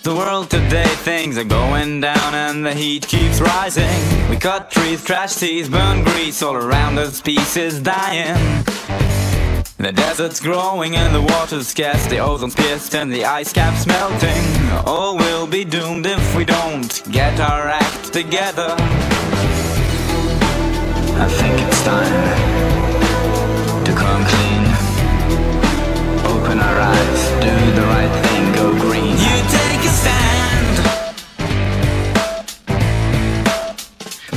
The world today, things are going down and the heat keeps rising. We cut trees, trash seas, burn grease, all around us peace is dying. The desert's growing and the water's scarce, the ozone's pierced and the ice cap's melting. All will be doomed if we don't get our act together. I think it's time to come clean. Open our eyes, do the right thing, go green. You take a stand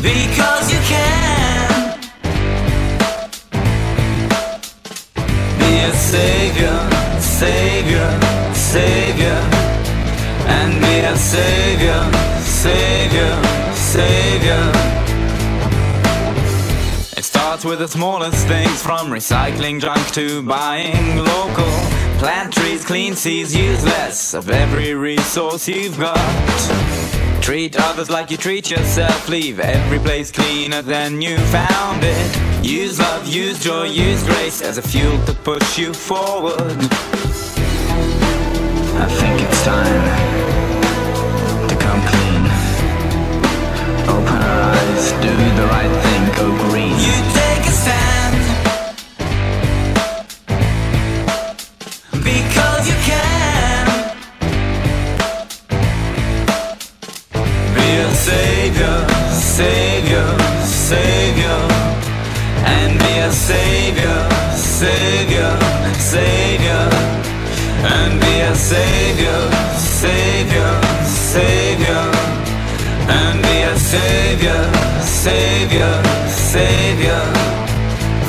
because you can. Be a savior, savior, savior. And be a savior, savior, savior. It starts with the smallest things, from recycling junk to buying local. Plant trees, clean seas, use less of every resource you've got. Treat others like you treat yourself, leave every place cleaner than you found it. Use love, use joy, use grace as a fuel to push you forward. I think it's time to come clean. Open our eyes, do the right thing, go green. You take a stand because you can. Be a savior, savior, savior. And be a savior, savior, savior. And be a savior, savior, savior. And be a savior, savior, savior.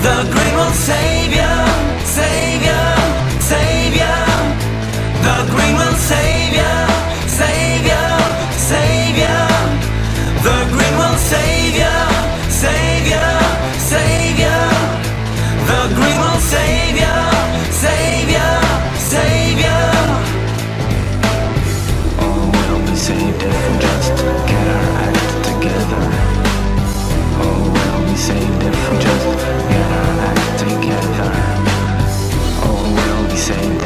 The green will save you, savior, savior. The green will save you, savior, savior. The green will save you, savior, savior. The green will save you, savior, savior. All will be saved if we just get our act together. All will be saved if we just get our act together. All will be saved